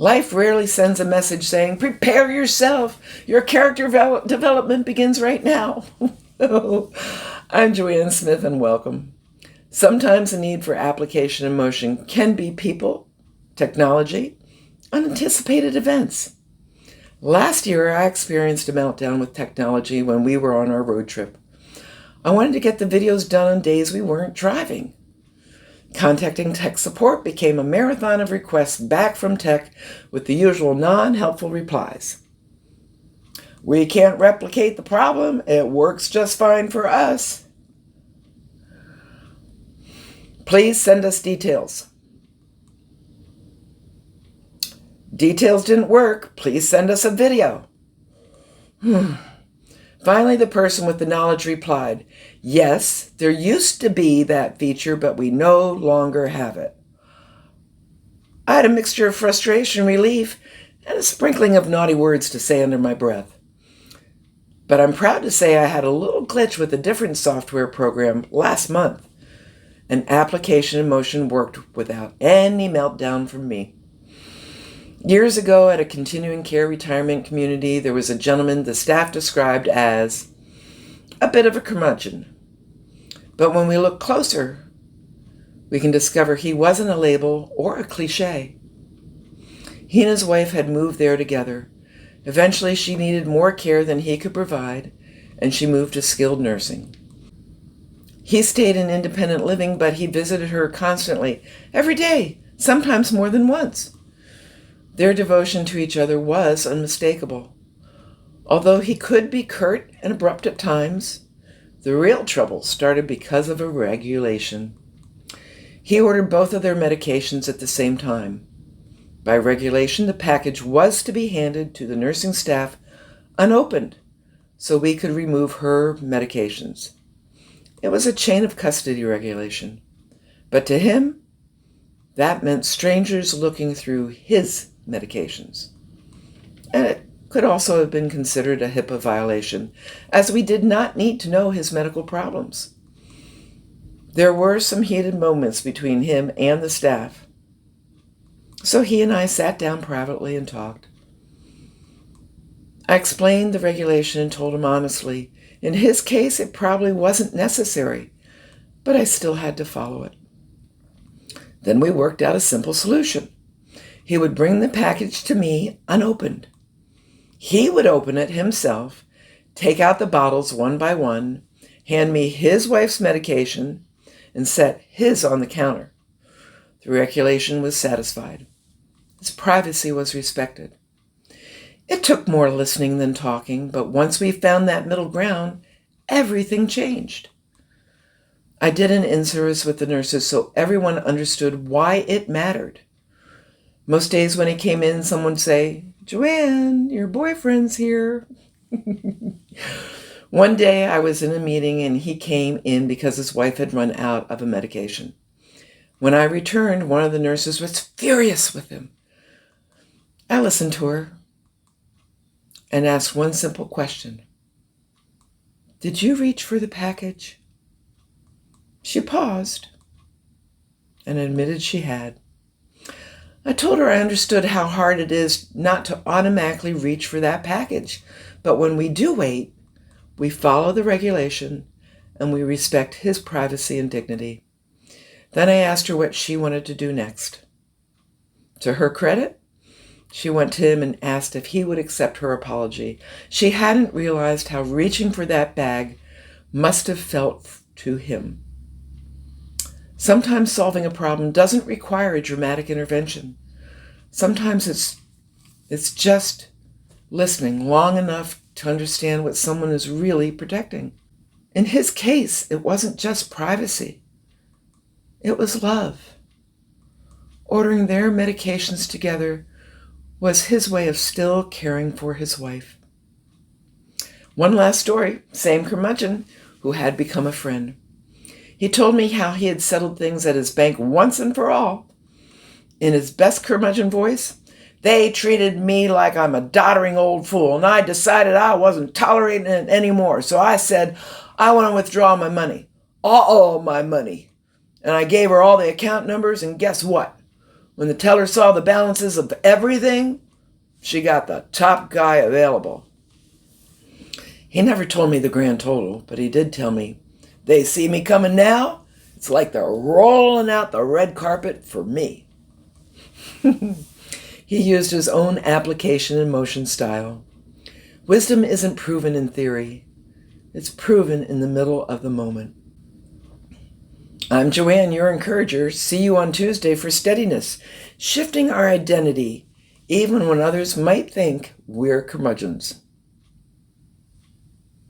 Life rarely sends a message saying, prepare yourself. Your character development begins right now. I'm JoAnne Smith, and welcome. Sometimes the need for application and motion can be people, technology, unanticipated events. Last year, I experienced a meltdown with technology when we were on our road trip. I wanted to get the videos done on days we weren't driving. Contacting tech support became a marathon of requests back from tech with the usual non-helpful replies. We can't replicate the problem. It works just fine for us. Please send us details. Details didn't work. Please send us a video. Finally, the person with the knowledge replied, yes, there used to be that feature, but we no longer have it. I had a mixture of frustration, relief, and a sprinkling of naughty words to say under my breath. But I'm proud to say I had a little glitch with a different software program last month. An application in motion worked without any meltdown from me. Years ago at a continuing care retirement community, there was a gentleman the staff described as a bit of a curmudgeon. But when we look closer, we can discover he wasn't a label or a cliche. He and his wife had moved there together. Eventually, she needed more care than he could provide, and she moved to skilled nursing. He stayed in independent living, but he visited her constantly, every day, sometimes more than once. Their devotion to each other was unmistakable. Although he could be curt and abrupt at times, the real trouble started because of a regulation. He ordered both of their medications at the same time. By regulation, the package was to be handed to the nursing staff unopened so we could remove her medications. It was a chain of custody regulation. But to him, that meant strangers looking through his medications. And it could also have been considered a HIPAA violation, as we did not need to know his medical problems. There were some heated moments between him and the staff. So he and I sat down privately and talked. I explained the regulation and told him honestly, in his case, it probably wasn't necessary, but I still had to follow it. Then we worked out a simple solution. He would bring the package to me unopened. He would open it himself, take out the bottles one by one, hand me his wife's medication, and set his on the counter. The regulation was satisfied. His privacy was respected. It took more listening than talking, but once we found that middle ground, everything changed. I did an in-service with the nurses so everyone understood why it mattered. Most days when he came in, someone would say, JoAnne, your boyfriend's here. One day I was in a meeting and he came in because his wife had run out of a medication. When I returned, one of the nurses was furious with him. I listened to her and asked one simple question. Did you reach for the package? She paused and admitted she had. I told her I understood how hard it is not to automatically reach for that package, but when we do wait, we follow the regulation and we respect his privacy and dignity. Then I asked her what she wanted to do next. To her credit, she went to him and asked if he would accept her apology. She hadn't realized how reaching for that bag must have felt to him. Sometimes solving a problem doesn't require a dramatic intervention. Sometimes it's just listening long enough to understand what someone is really protecting. In his case, it wasn't just privacy. It was love. Ordering their medications together was his way of still caring for his wife. One last story, same curmudgeon who had become a friend. He told me how he had settled things at his bank once and for all. In his best curmudgeon voice, they treated me like I'm a doddering old fool, and I decided I wasn't tolerating it anymore. So I said, I want to withdraw my money, all my money. And I gave her all the account numbers, and guess what? When the teller saw the balances of everything, she got the top guy available. He never told me the grand total, but he did tell me, they see me coming now, it's like they're rolling out the red carpet for me. He used his own application and motion style. Wisdom isn't proven in theory. It's proven in the middle of the moment. I'm JoAnne, your encourager. See you on Tuesday for Steadiness, shifting our identity, even when others might think we're curmudgeons.